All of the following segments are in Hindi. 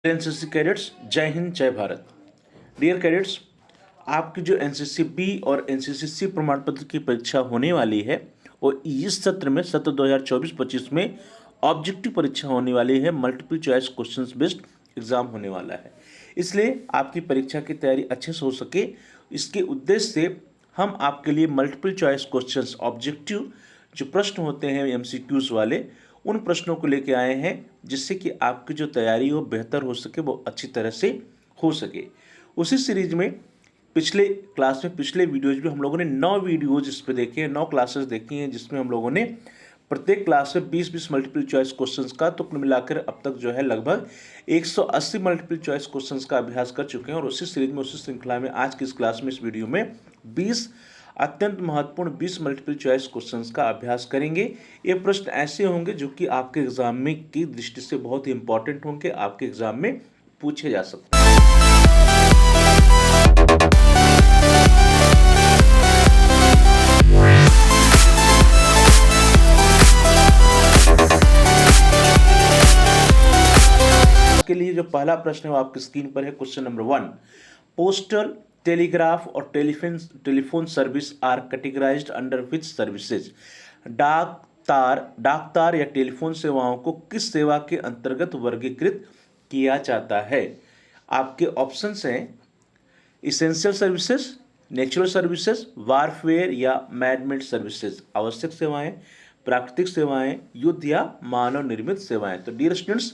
एनसीसी कैडेट्स, जय हिंद जय भारत। डियर कैडेट्स, आपकी जो एनसीसी बी और एनसीसी सी प्रमाण पत्र की परीक्षा होने वाली है और इस सत्र में सत्र 2024-25 में ऑब्जेक्टिव परीक्षा होने वाली है। Multiple choice questions based exam होने वाला है। इसलिए आपकी परीक्षा की तैयारी अच्छे से हो सके, इसके उद्देश्य से हम आपके लिए मल्टीपल चॉइस क्वेश्चंस ऑब्जेक्टिव जो प्रश्न होते हैं एमसीक्यूज वाले, उन प्रश्नों को लेके आए हैं जिससे कि आपकी जो तैयारी हो बेहतर हो सके, वो अच्छी तरह से हो सके। उसी सीरीज में पिछले क्लास में पिछले वीडियोज में हम लोगों ने 9 वीडियोज इस पे देखे हैं, 9 क्लासेस देखी हैं, जिसमें हम लोगों ने प्रत्येक क्लास में 20-20 मल्टीपल चॉइस क्वेश्चंस का तो कुल मिलाकर अब तक जो है लगभग 180 मल्टीपल चॉइस क्वेश्चंस का अभ्यास कर चुके हैं। और उसी सीरीज में उसी श्रृंखला में आज की इस क्लास में इस वीडियो में 20 अत्यंत महत्वपूर्ण 20 मल्टीपल चॉइस क्वेश्चंस का अभ्यास करेंगे। ये प्रश्न ऐसे होंगे जो कि आपके एग्जाम में की दृष्टि से बहुत ही इंपॉर्टेंट होंगे, आपके एग्जाम में पूछे जा सकते हैं। के लिए जो पहला प्रश्न है वो आपकी स्क्रीन पर है। क्वेश्चन नंबर 1, पोस्टल, टेलीग्राफ और telephone service are categorised under which services. डाक तार या टेलीफोन सेवाओं को किस सेवा के अंतर्गत वर्गीकृत किया जाता है। आपके ऑप्शंस हैं essential services, natural services, warfare या मैनमेड सर्विसेज। आवश्यक सेवाएं, प्राकृतिक सेवाएं, युद्ध या मानव निर्मित सेवाएं। तो डियर स्टूडेंट्स,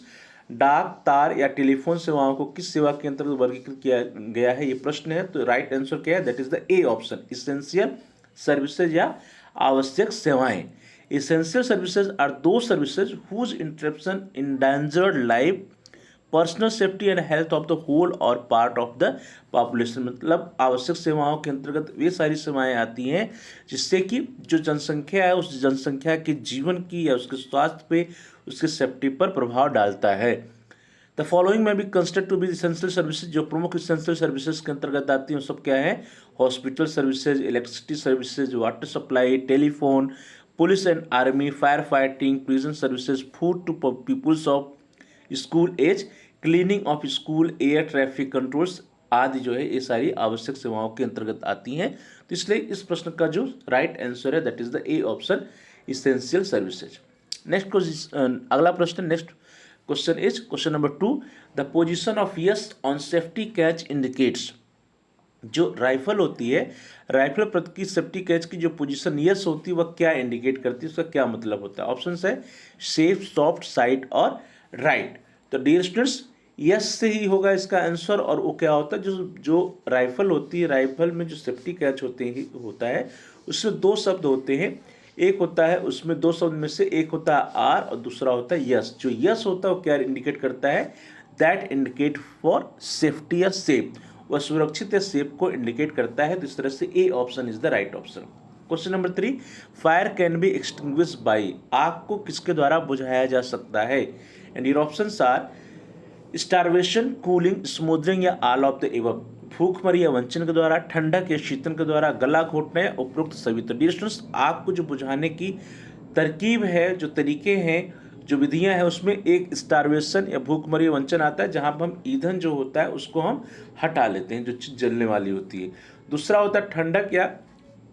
डाक तार या टेलीफोन सेवाओं को किस सेवा के अंतर्गत वर्गीकृत किया गया है, ये प्रश्न है। तो राइट आंसर क्या है? That is the A option, essential services या आवश्यक सेवाएं। Essential services are those services whose interruption endangered life, personal safety and health of the whole और पार्ट ऑफ द पॉपुलेशन। मतलब आवश्यक सेवाओं के अंतर्गत वे सारी सेवाएं आती हैं जिससे कि जो जनसंख्या है उस जनसंख्या के जीवन की या उसके स्वास्थ्य पे, उसके सेफ्टी पर प्रभाव डालता है। द फॉलोइंग में भी consider to be essential services. जो प्रमुख इसेंशियल सर्विसेज के अंतर्गत आती हैं सब क्या है? Hospital services, electricity services, water supply, telephone, police and army, fire fighting, prison services, food to peoples of school age, cleaning of school, air traffic controls आदि जो है ये सारी आवश्यक सेवाओं के अंतर्गत आती हैं। तो इसलिए इस प्रश्न का जो राइट आंसर है that is the A option, essential services. Next question, अगला प्रश्न, next question is question number 2, the position of yes on safety catch indicates. जो राइफल होती है, राइफल की सेफ्टी कैच की जो पोजीशन यस होती है वह क्या इंडिकेट करती है, उसका क्या मतलब होता है? ऑप्शन है सेफ, सॉफ्ट, साइड और राइट। तो डियर स्टूडेंट्स, यस से ही होगा इसका आंसर। और वो क्या होता है, जो राइफल होती है, राइफल में जो सेफ्टी कैच होता है उसमें दो शब्द होते हैं। एक होता है उसमें दो शब्द में से एक होता है आर और दूसरा होता है यस। जो यस होता है वो क्या इंडिकेट करता है? दैट इंडिकेट फॉर सेफ्टी या सेफ, वह सुरक्षित या सेफ को इंडिकेट करता है। तो इस तरह से A option is the right option. Question number 3, fire can be extinguished by. आग को किसके द्वारा बुझाया जा सकता है? And your options are starvation, cooling, smothering या ऑल ऑफ द एबव। भूखमरी या वंचन के द्वारा, ठंडक या शीतन के द्वारा, गला घोटना या उपरोक्त सभी। तो डियर स्टूडेंट्स, आग को जो बुझाने की तरकीब है, जो तरीके हैं, जो विधियां हैं, उसमें एक स्टारवेशन या भूखमरी वंचन आता है जहां पर हम ईंधन जो होता है उसको हम हटा लेते हैं, जो चीज़ जलने वाली होती है। दूसरा होता है ठंडक या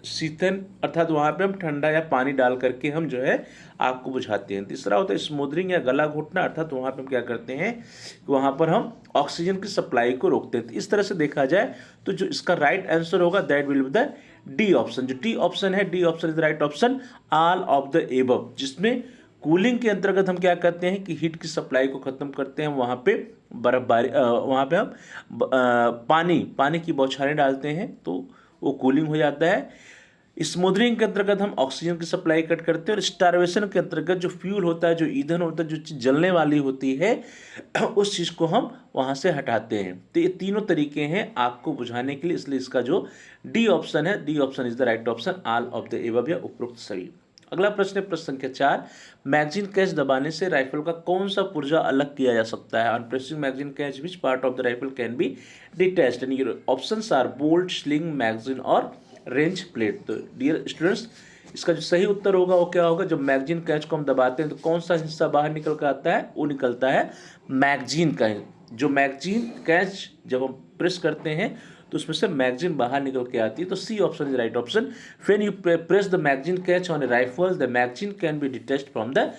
शीतन, अर्थात वहाँ पे हम ठंडा या पानी डाल करके हम जो है आग को बुझाते हैं। तीसरा होता है स्मोदरिंग या गला घोटना, अर्थात वहाँ पे हम क्या करते हैं कि वहाँ पर हम ऑक्सीजन की सप्लाई को रोकते हैं। तो इस तरह से देखा जाए तो जो इसका राइट आंसर होगा that will be the D option. जो डी ऑप्शन है, D option is the right option, all of the above. जिसमें कूलिंग के अंतर्गत हम क्या करते हैं कि हीट की सप्लाई को खत्म करते हैं, वहाँ पे बर्फबारी, वहाँ पे हम पानी की बौछारें डालते हैं तो वो कूलिंग हो जाता है। स्मोदरिंग के अंतर्गत हम ऑक्सीजन की सप्लाई कट करते हैं। और स्टारवेशन के अंतर्गत जो फ्यूल होता है, जो ईंधन होता है, जो चीज़ जलने वाली होती है उस चीज़ को हम वहाँ से हटाते हैं। तो ये तीनों तरीके हैं आग को बुझाने के लिए, इसलिए इसका जो डी ऑप्शन है, D option is the right option, all of the above या उपरोक्त सभी। अगला प्रश्न है प्रश्न संख्या 4, मैगजीन कैच दबाने से राइफल का कौन सा पुर्जा अलग किया जा सकता है? On pressing magazine catch which part of the rifle can be detached? And your options are bolt, sling, magazine और रेंज प्लेट। तो डियर स्टूडेंट्स, इसका जो सही उत्तर होगा वो क्या होगा? जब मैगजीन कैच को हम दबाते हैं तो कौन सा हिस्सा बाहर निकल कर आता है? वो निकलता है मैगजीन का जो मैगजीन कैच जब हम प्रेस करते हैं तो उसमें से मैगजीन बाहर निकल के आती है, तो C option is right option. When you press the magazine catch on a rifle the magazine can be detached from the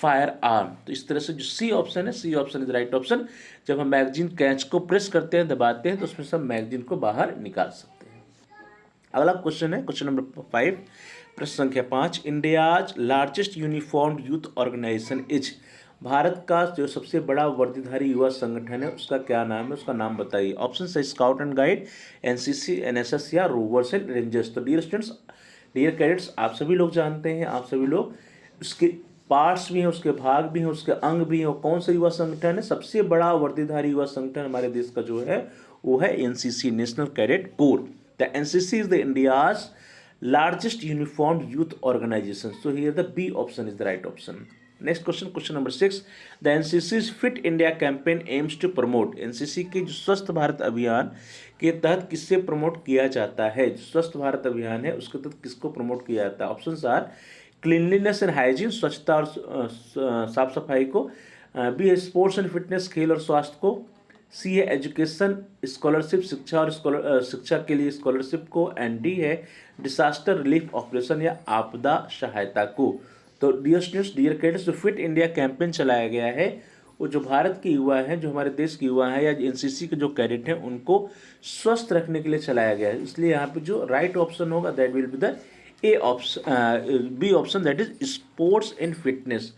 firearm. तो इस तरह से जो सी ऑप्शन है, C option is right option. जब हम मैगजीन कैच को प्रेस करते हैं, दबाते हैं, तो उसमें से हम मैगजीन को बाहर निकाल सकते हैं। अगला क्वेश्चन है क्वेश्चन नंबर 5, प्रश्न संख्या 5, India's largest uniformed youth organisation is. भारत का जो सबसे बड़ा वर्दीधारी युवा संगठन है उसका क्या नाम है, उसका नाम बताइए। ऑप्शन है scout and guide, NCC, NSS या रोवर्स एंड रेंजर्स। तो डियर स्टूडेंट्स, डियर कैडेट्स, आप सभी लोग जानते हैं, आप सभी लोग उसके पार्ट्स भी हैं, उसके भाग भी हैं, उसके अंग भी हैं। और कौन सा युवा संगठन है? सबसे बड़ा वर्दीधारी युवा संगठन हमारे देश का जो है वो है NCC, national cadet corps. The NCC is the India's largest uniformed youth organization. So here the B option is the right option. Next question, question number 6. The NCC's Fit India campaign aims to promote. NCC के जो स्वस्थ भारत अभियान के तहत किससे प्रमोट किया जाता है? जो स्वस्थ भारत अभियान है उसके तहत किसको प्रमोट किया जाता है? Option are cleanliness and hygiene, स्वच्छता और साफ सफाई को। बी है स्पोर्ट्स एंड फिटनेस, खेल और स्वास्थ्य को। सी है एजुकेशन स्कॉलरशिप, शिक्षा और शिक्षा के लिए स्कॉलरशिप को। एंड डी है डिसास्टर रिलीफ ऑपरेशन या आपदा सहायता को। तो डियर स्टूडेंट्स, डियर कैडेट्स, जो फिट इंडिया कैंपेन चलाया गया है वो जो भारत के युवा हैं, जो हमारे देश के युवा हैं या एनसीसी के जो कैडेट हैं उनको स्वस्थ रखने के लिए चलाया गया है। इसलिए यहाँ पे जो राइट ऑप्शन होगा that will be the A option, B option, that is sports and fitness.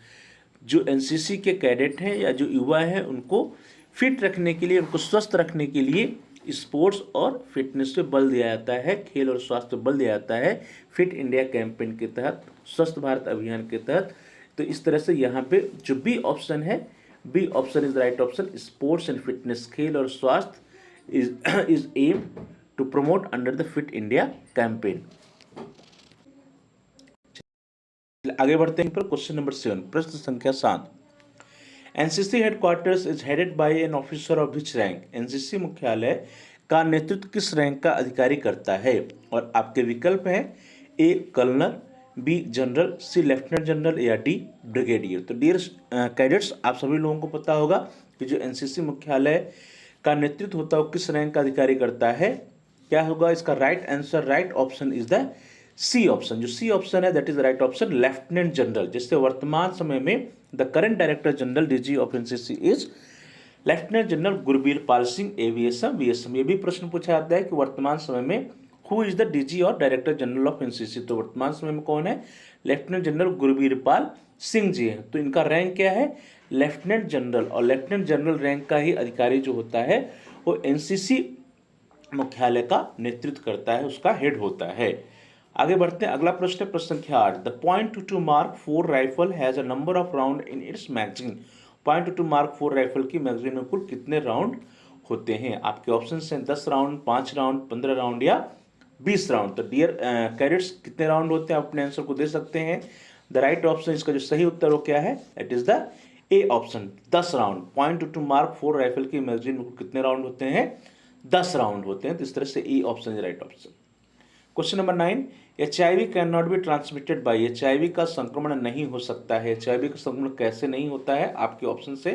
जो एनसीसी के कैडेट हैं या जो युवा हैं उनको फिट रखने के लिए, उनको स्वस्थ रखने के लिए स्पोर्ट्स और फिटनेस पे बल दिया जाता है, खेल और स्वास्थ्य पे बल दिया जाता है फिट इंडिया कैंपेन के तहत, स्वस्थ भारत अभियान के तहत। तो इस तरह से यहाँ पे जो बी ऑप्शन है, B option is right option, sports and fitness, खेल और स्वास्थ्य is aim to promote under the fit India campaign. आगे बढ़ते हैं पर क्वेश्चन नंबर 7, प्रश्न संख्या 7। NCC headquarters is headed by an officer of which rank. NCC मुख्यालय का नेतृत्व किस रैंक का अधिकारी करता है? और आपके विकल्प हैं A colonel, B general, C lieutenant general या डी ब्रिगेडियर। तो डियर कैडेट्स, आप सभी लोगों को पता होगा कि जो एनसीसी मुख्यालय का नेतृत्व होता है वो किस रैंक का अधिकारी करता है। क्या होगा इसका right answer? Right option is the C option. जो सी ऑप्शन है that is right option, lieutenant general. जिससे वर्तमान समय में the current director general DG of NCC is lieutenant general Gurbir Pal Singh, AVSM, BSM. ये भी प्रश्न पूछा जाता है कि वर्तमान समय में हु इज द डीजी और डायरेक्टर जनरल ऑफ एनसीसी। तो वर्तमान समय में कौन है? लेफ्टिनेंट जनरल गुरबीर पाल सिंह जी हैं। तो इनका रैंक क्या है? Lieutenant general. और लेफ्टिनेंट जनरल रैंक का ही अधिकारी जो होता है वो एनसीसी मुख्यालय का नेतृत्व करता है, उसका हेड होता है। आगे बढ़ते हैं, अगला प्रश्न है प्रश्न संख्या 8। The .22 Mark 4 rifle has a number of round in its magazine. .22 Mark 4 rifle की मैगजीन में कुल कितने राउंड होते हैं? आपके ऑप्शन हैं 10 राउंड, 5 राउंड, 15 राउंड या 20 राउंड। तो डियर कैडेट्स, कितने राउंड होते हैं आप अपने आंसर को दे सकते हैं। द राइट ऑप्शन, इसका जो सही उत्तर हो क्या है? It is the A option, 10 round. .22 Mark 4 rifle की मैगजीन में कितने राउंड होते हैं? 10 राउंड होते हैं। तो इस तरह से A option is right option. Question number 9, HIV can not be transmitted by. HIV का संक्रमण नहीं हो सकता है। HIV का संक्रमण कैसे नहीं होता है? आपके ऑप्शन से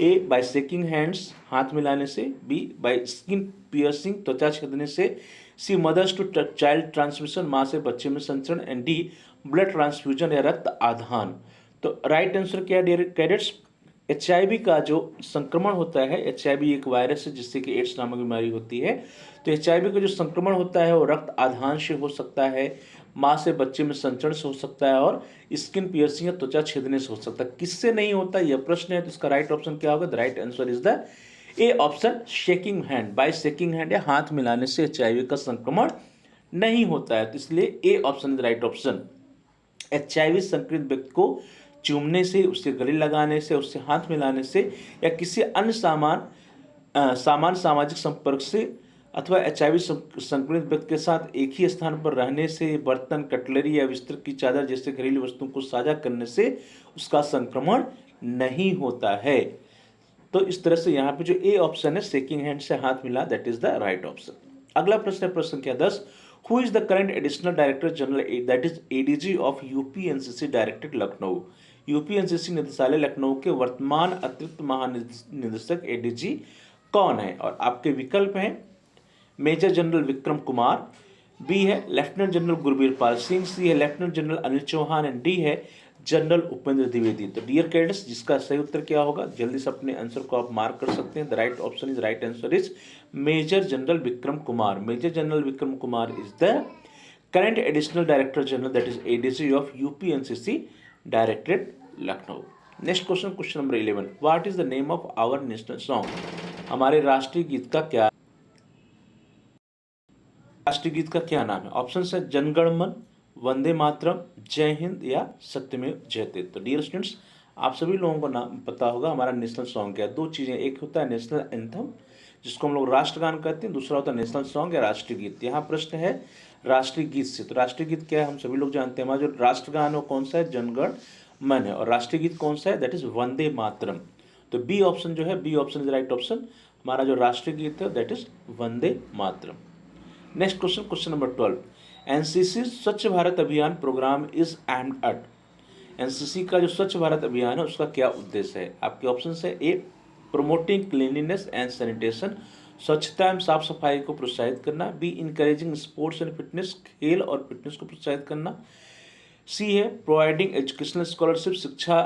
ए बाय शेकिंग हैंड्स, हाथ मिलाने से, बी बाय स्किन पियर्सिंग, त्वचा छेदने से, सी मदर्स टू चाइल्ड ट्रांसमिशन, माँ से बच्चे में संचरण, एंड डी ब्लड ट्रांसफ्यूजन या रक्त आधान। तो राइट आंसर क्या है डियर कैडेट्स? HIV का जो संक्रमण होता है, HIV एक वायरस है जिससे कि एड्स नामक बीमारी होती है। तो HIV का जो संक्रमण होता है वो रक्त आधान से हो सकता है, माँ से बच्चे में संचरण से हो सकता है और स्किन पियर्सिंग या त्वचा छेदने से हो सकता है। किससे नहीं होता यह प्रश्न है, तो इसका राइट ऑप्शन क्या होगा? The right answer is the A option, shaking hand. By shaking hand या हाथ मिलाने से HIV का संक्रमण नहीं होता है। तो इसलिए ए option is right option. HIV संक्रमित व्यक्ति को चूमने से, उससे गले लगाने से, उससे हाथ मिलाने से या किसी अन्य सामान सामाजिक संपर्क से अथवा HIV संक्रमित व्यक्ति के साथ एक ही स्थान पर रहने से, बर्तन, कटलरी या बिस्तर की चादर जैसे घरेलू वस्तुओं को साझा करने से उसका संक्रमण नहीं होता है। तो इस तरह से यहाँ पे जो ए ऑप्शन है, शेकिंग हैंड से हाथ मिला, that is the right option. अगला प्रश्न है प्रश्न संख्या 10। Who is the current additional director general, that is ADG of UP NCC directed Lucknow. UP NCC निदेशालय लखनऊ के वर्तमान अतिरिक्त महानिदेशक एडीजी कौन है? और आपके विकल्प हैं major general Vikram Kumar, B है lieutenant general Gurbir Pal Singh, C है lieutenant general Anil Chauhan and D है जनरल उपेंद्र द्विवेदी। तो डियर कैडेट्स, जिसका सही उत्तर क्या होगा, जल्दी से अपने आंसर को आप मार्क कर सकते हैं। The right option is, right answer is major general Vikram Kumar. Major general Vikram Kumar is the current additional director general, that is ADG of UP NCC directorate Lucknow. Next question, question number 11, what is the name of our national song? हमारे राष्ट्रीय गीत का क्या नाम है? ऑप्शन है जनगण मन, वंदे मातरम, जय हिंद या सत्यमेव जयते। तो डियर स्टूडेंट्स, आप सभी लोगों को नाम पता होगा हमारा नेशनल सॉन्ग क्या है। दो चीज़ें, एक होता है नेशनल एंथम जिसको हम लोग राष्ट्रगान कहते हैं, दूसरा होता है नेशनल सॉन्ग या राष्ट्रीय गीत। यहाँ प्रश्न है राष्ट्रीय गीत से, तो राष्ट्रीय गीत क्या है हम सभी लोग जानते हैं। हमारा जो राष्ट्रगान है वो कौन सा है? जनगण मन है। और राष्ट्रीय गीत कौन सा है? That is Vande Mataram. तो बी ऑप्शन जो है, B option is right option. हमारा जो राष्ट्रीय गीत है that is Vande Mataram. Next question, question number 12, NCC Swachh Bharat Abhiyan programme is aimed at. NCC का जो स्वच्छ भारत अभियान है उसका क्या उद्देश्य है? आपके ऑप्शन है A promoting cleanliness and sanitation, स्वच्छता एवं साफ सफाई को प्रोत्साहित करना, B encouraging sports and fitness, खेल और फिटनेस को प्रोत्साहित करना, सी है प्रोवाइडिंग एजुकेशनल स्कॉलरशिप, शिक्षा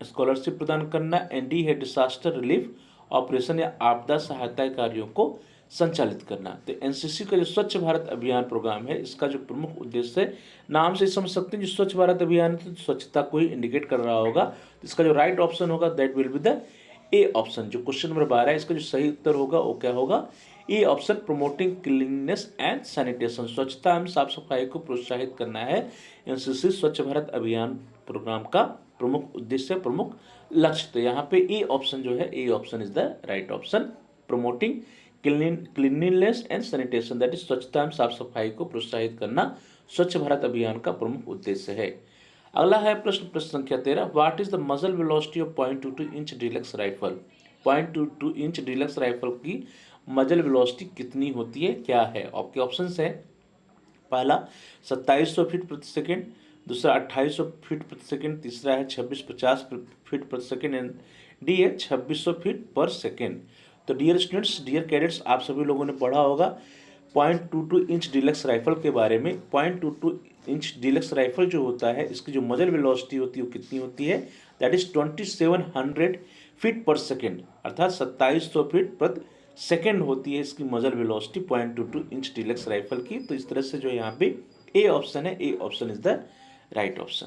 स्कॉलरशिप प्रदान करना, एंड डी है डिसास्टर रिलीफ ऑपरेशन या आपदा सहायता कार्यों को संचालित करना। तो एनसीसी का जो स्वच्छ भारत अभियान प्रोग्राम है इसका जो प्रमुख उद्देश्य है, नाम से समझ सकते हैं जो स्वच्छ भारत अभियान है तो स्वच्छता को ही इंडिकेट कर रहा होगा। तो इसका जो राइट ऑप्शन होगा that will be the A option. जो क्वेश्चन नंबर 12 है इसका जो सही उत्तर होगा वो क्या होगा? A option, promoting cleanliness and sanitation, स्वच्छता एवं साफ सफाई को प्रोत्साहित करना है एनसीसी स्वच्छ भारत अभियान प्रोग्राम का प्रमुख उद्देश्य, प्रमुख लक्ष्य। तो यहाँ पे ए ऑप्शन जो है, A option is the right option, promoting cleanliness and sanitation, that is स्वच्छता एवं साफ सफाई को प्रोत्साहित करना स्वच्छ भारत अभियान का प्रमुख उद्देश्य है। अगला है प्रश्न संख्या 13, व्हाट इज द मजल velocity of 0.22 inch deluxe rifle? 0.22 inch deluxe rifle की मजल वेलोसिटी कितनी होती है, क्या है? आपके ऑप्शन है पहला 2700 फीट प्रति सेकेंड, दूसरा 2800 फीट प्रति सेकेंड, तीसरा है 2650 फीट प्रति सेकेंड एंड डी है 2600 फीट पर सेकेंड। तो डियर स्टूडेंट्स, डियर कैडेट्स, आप सभी लोगों ने पढ़ा होगा 0.22 इंच डीलक्स राइफल के बारे में। 0.22 इंच डीलक्स राइफल जो होता है इसकी जो मजल वेलोसिटी होती है वो कितनी होती है? दैट इज 2700 फीट पर सेकेंड, अर्थात 2700 फीट प्रति सेकेंड होती है इसकी मजल वेलोसिटी 0.22 इंच डीलक्स राइफल की। तो इस तरह से जो यहाँ पे ए ऑप्शन है, A option is the right option.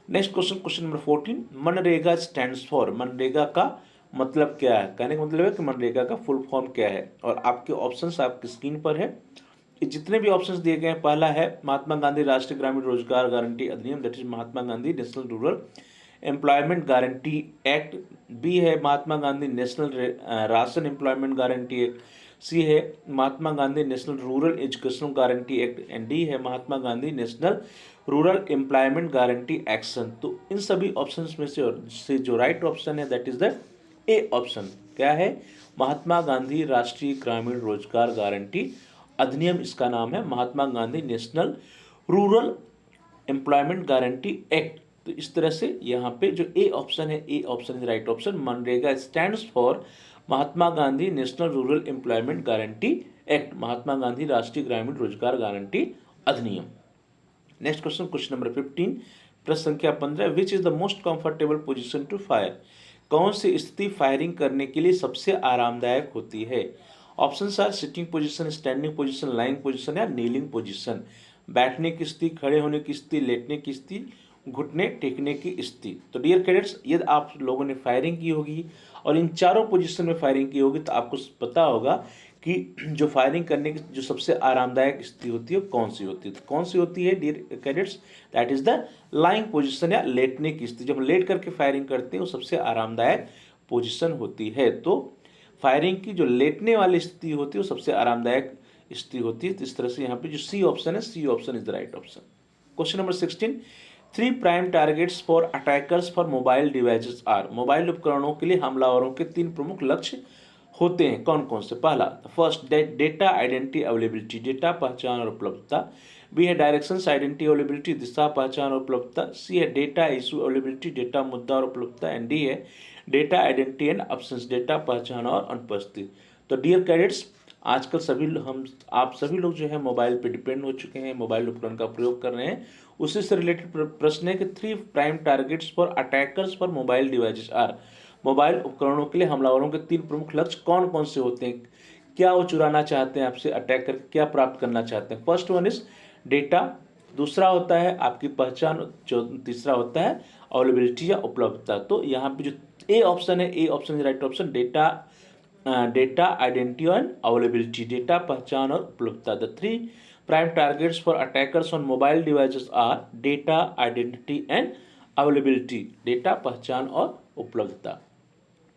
Next question, question number 14, MNREGA stands for, MNREGA का मतलब क्या है? कहने का मतलब है कि मनरेगा का फुल फॉर्म क्या है? और आपके ऑप्शंस आपकी स्क्रीन पर है। जितने भी ऑप्शंस दिए गए हैं, पहला है महात्मा गांधी राष्ट्रीय ग्रामीण रोजगार गारंटी अधिनियम, that is Mahatma Gandhi national rural employment guarantee act, B है Mahatma Gandhi national ration employment guarantee act, C है Mahatma Gandhi national rural educational guarantee act and D है Mahatma Gandhi national rural employment guarantee action. तो इन सभी ऑप्शंस में से जो राइट ऑप्शन है that is the A option. क्या है? महात्मा गांधी राष्ट्रीय ग्रामीण रोजगार गारंटी अधिनियम इसका नाम है, Mahatma Gandhi national rural employment guarantee act. तो इस तरह से यहाँ पे जो ए ऑप्शन है, A option is right option. मनरेगा stands for Mahatma Gandhi national rural employment guarantee act, Mahatma Gandhi राष्ट्रीय ग्रामीण रोजगार गारंटी अधिनियम। नेक्स्ट क्वेश्चन, क्वेश्चन नंबर 15, प्रश्न संख्या 15, which is the most comfortable position to fire? कौन सी स्थिति फायरिंग करने के लिए सबसे आरामदायक होती है? Option are sitting position, standing position, lying position या नीलिंग पोजीशन। बैठने की स्थिति, खड़े होने की स्थिति, लेटने की स्थिति, घुटने टेकने की स्थिति। तो डियर कैडेट्स, यदि आप लोगों ने फायरिंग की होगी और इन चारों पोजीशन में फायरिंग की होगी तो आपको पता होगा कि जो फायरिंग करने की जो सबसे आरामदायक स्थिति होती है कौन सी होती है। तो कौन सी होती है dear cadets? That is the lying position या लेटने की स्थिति। जब हम लेट करके फायरिंग करते हैं वो सबसे आरामदायक पोजीशन होती है। तो फायरिंग की जो लेटने वाली स्थिति होती है वो सबसे आरामदायक स्थिति होती है। तो इस तरह से यहाँ पे जो सी ऑप्शन है, C option is the right option. Question number 16, 3 prime targets for attackers for mobile devices are. Mobile उपकरणों के लिए हमलावरों के 3 प्रमुख लक्ष्य होते हैं, कौन कौन से? पहला first data identity availability, data पहचान और उपलब्धता, बी है डायरेक्शंस, आइडेंटिटी, अवेलेबिलिटी, दिशा, पहचान और उपलब्धता, सी है डेटा, इशू, अवेलेबिलिटी, डेटा, मुद्दा और उपलब्धता, एंड डी है data, identity and absence, data, पहचान और अनुपस्थिति। तो डियर कैडेट्स, आजकल आप सभी लोग जो है मोबाइल पे डिपेंड हो चुके हैं, मोबाइल उपकरण का प्रयोग कर रहे हैं। उसी से रिलेटेड प्रश्न है कि 3 prime targets for attackers for mobile devices are, mobile उपकरणों के लिए हमलावरों के 3 प्रमुख लक्ष्य कौन कौन से होते हैं, क्या वो चुराना चाहते हैं आपसे, अटैक करके क्या प्राप्त करना चाहते हैं। फर्स्ट वन इज डेटा, दूसरा होता है आपकी पहचान, जो तीसरा होता है अवेलेबिलिटी या उपलब्धता। तो यहाँ पे जो ए ऑप्शन है, A option is right option, data, identity and availability, data, पहचान और उपलब्धता। The 3 prime targets for attackers on mobile devices are data, identity and availability, data, पहचान और उपलब्धता।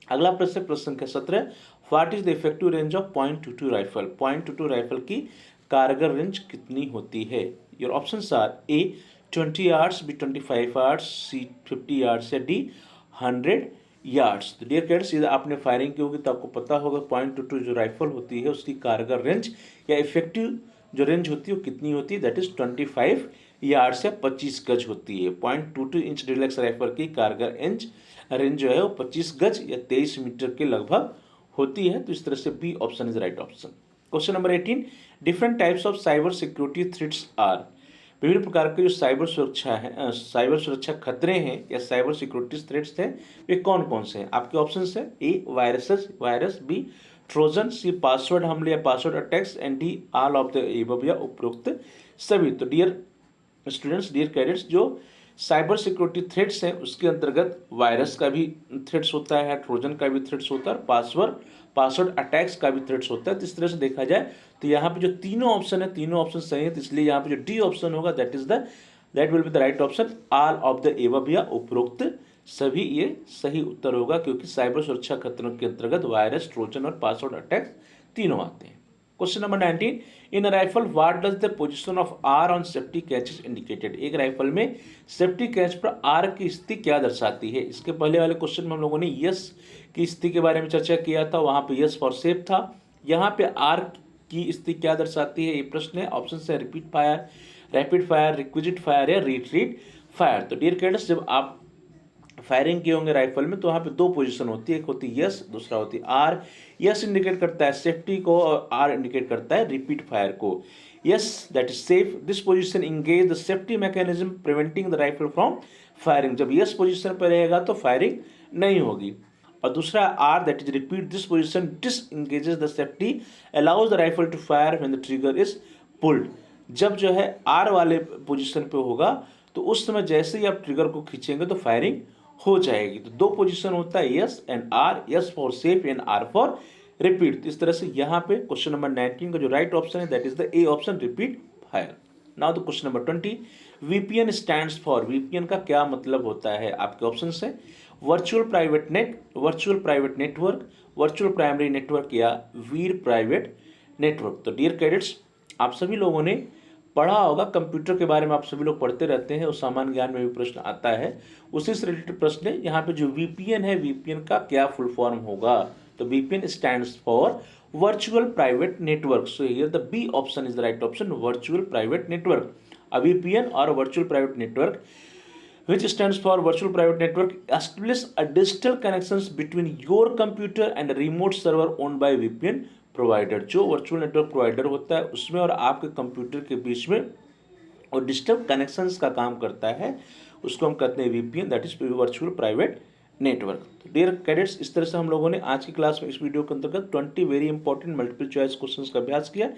अगला प्रश्न, प्रश्न संख्या 17, what is the effective range of .22 rifle, .22 rifle की कारगर रेंज कितनी होती है। Your options are A 20 yards, B 25 yards, C 50 yards या डी 100 यार्ड्स। तो डियर कैडेट्स, यदि आपने फायरिंग की होगी तो आपको पता होगा .22 जो राइफल होती है उसकी कारगर रेंज या इफेक्टिव जो रेंज होती है वो कितनी होती है, दैट इज 25 यार्ड्स या 25 गज होती है। .22 इंच डिलक्स राइफल की कारगर रेंज जो है वो 25 गज या 23 मीटर के लगभग होती है। तो इस तरह से B option is right option. Question number 18, different types of cyber security threats are, विभिन्न प्रकार के जो साइबर सुरक्षा खतरे हैं या साइबर सिक्योरिटी थ्रेट्स हैं वे कौन कौन से हैं। आपके ऑप्शन है A virus, B trojan, C password हमले या password attacks, and D all of the above या उपरोक्त सभी। तो डियर स्टूडेंट्स, डियर कैडेट्स, जो साइबर सिक्योरिटी थ्रेट्स हैं उसके अंतर्गत वायरस का भी थ्रेट्स होता है, ट्रोजन का भी थ्रेट्स होता है, और पासवर्ड अटैक्स का भी थ्रेट्स होता है। तो इस तरह से देखा जाए तो यहाँ पे जो तीनों ऑप्शन है, तीनों ऑप्शन सही है, तो इसलिए यहाँ पे जो डी ऑप्शन होगा that will be the right option, all of the above या उपरोक्त सभी, ये सही उत्तर होगा, क्योंकि साइबर सुरक्षा खतरों के अंतर्गत वायरस, ट्रोजन और पासवर्ड अटैक्स तीनों आते हैं। Question number 19, in rifle what does the position of R on safety catch is indicated, एक राइफल में सेफ्टी कैच पर आर की स्थिति क्या दर्शाती है। इसके पहले वाले क्वेश्चन में हम लोगों ने यस की स्थिति के बारे में चर्चा किया था, वहां पे यस फॉर सेफ था, यहाँ पे आर की स्थिति क्या दर्शाती है, ये प्रश्न है। ऑप्शन है repeat fire, rapid fire, requisite fire या रिट्रीट फायर। तो डियर कैडेट्स, जब आप फायरिंग किए होंगे राइफल में तो वहाँ पे 2 पोजीशन होती है, एक होती है यस, दूसरा होती है आर। यस इंडिकेट करता है सेफ्टी को और आर इंडिकेट करता है रिपीट फायर को। S that is safe, this position engage the safety mechanism preventing the rifle from firing, जब यस पोजीशन पर रहेगा तो फायरिंग नहीं होगी। और दूसरा R that is repeat, this position disengages the safety allows the rifle to fire when the trigger is pulled, जब जो है आर वाले पोजीशन पे होगा तो उस समय जैसे ही आप ट्रिगर को खींचेंगे तो फायरिंग हो जाएगी। तो 2 पोजीशन होता है S and R, S for safe and R for repeat. तो इस तरह से यहाँ पे क्वेश्चन नंबर 19 का जो राइट ऑप्शन है that is the A option, repeat fire. Now the question number 20, VPN stands for, VPN का क्या मतलब होता है। आपके ऑप्शन है virtual private network, virtual primary network या वीर प्राइवेट नेटवर्क। तो डियर कैडेट्स, आप सभी लोगों ने पढ़ा होगा, कंप्यूटर के बारे में आप सभी लोग पढ़ते रहते हैं और सामान्य ज्ञान में भी प्रश्न आता है, उसी से रिलेटेड प्रश्न है। यहाँ पे जो वीपीएन है, वीपीएन का क्या फुल फॉर्म होगा। तो VPN stands for virtual private network, so here the B option is the right option, virtual private network. A VPN और virtual private network which stands for virtual private network establish a digital connections between your computer and a remote server owned by VPN provider. जो वर्चुअल नेटवर्क प्रोवाइडर होता है उसमें और आपके कंप्यूटर के बीच में और डिजिटल कनेक्शंस का काम करता है, उसको हम कहते हैं VPN, that is virtual private network. तो डियर कैडेट्स, इस तरह से हम लोगों ने आज की क्लास में इस वीडियो के अंतर्गत 20 very important multiple choice questions का अभ्यास किया।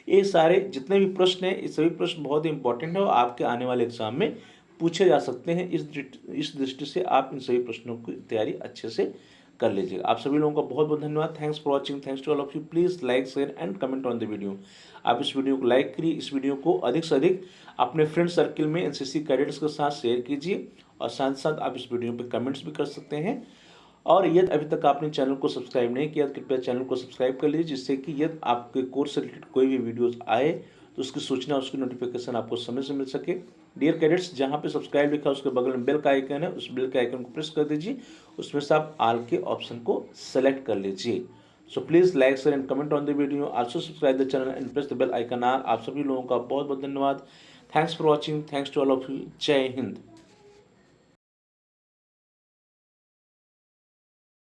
ये सारे जितने भी प्रश्न हैं, ये सभी प्रश्न बहुत ही इंपॉर्टेंट है और आपके आने वाले एग्जाम में पूछे जा सकते हैं। इस दृष्टि से आप इन सभी प्रश्नों की तैयारी अच्छे से कर लीजिएगा। आप सभी लोगों का बहुत बहुत धन्यवाद। Thanks for watching, thanks to all of you. Please like, share and comment on the video. आप इस वीडियो को लाइक करिए, इस वीडियो को अधिक से अधिक अपने फ्रेंड सर्किल में एनसीसी कैडेट्स के साथ शेयर कीजिए और साथ साथ आप इस वीडियो पर कमेंट्स भी कर सकते हैं। और यदि अभी तक आपने चैनल को सब्सक्राइब नहीं किया तो कृपया चैनल को सब्सक्राइब कर लीजिए, जिससे कि यदि आपके कोर्स से रिलेटेड कोई भी वीडियोस आए तो उसकी सूचना, उसकी नोटिफिकेशन आपको समय से मिल सके। डियर कैडेट्स, जहाँ पे सब्सक्राइब लिखा है उसके बगल में बेल का आइकन है, उस बेल के आइकन को प्रेस कर दीजिए, उसमें से आप ऑल के ऑप्शन को सेलेक्ट कर लीजिए। So please like, share and comment on the video, also subscribe the channel and press the bell icon. आप सभी लोगों का बहुत बहुत धन्यवाद। Thanks for watching, thanks to all of you, जय हिंद।